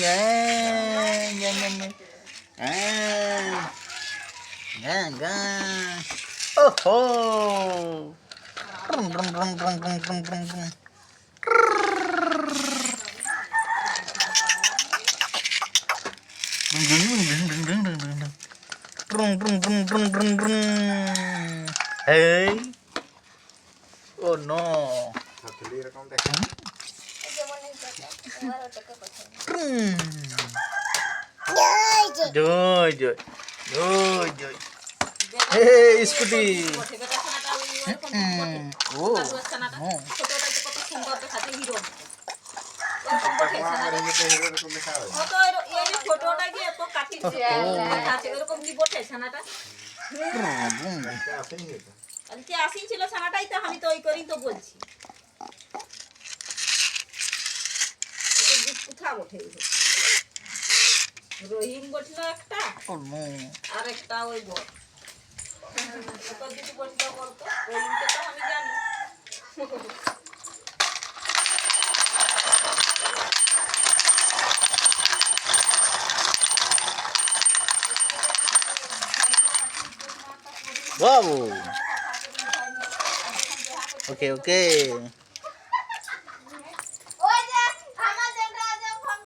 Oh. Hey. Oh no. Joy, joy. Joy, joy. Hey, Scooty. Oh, no. আসিছিল ছানাটাই তো আমি তো ওই করেই তো বলছি কোথা ওঠে রহিম বসল একটা আর একটা ওই বল যদি বসল বলতো রহিমকে তো আমি জানি Wow. Okay, okay.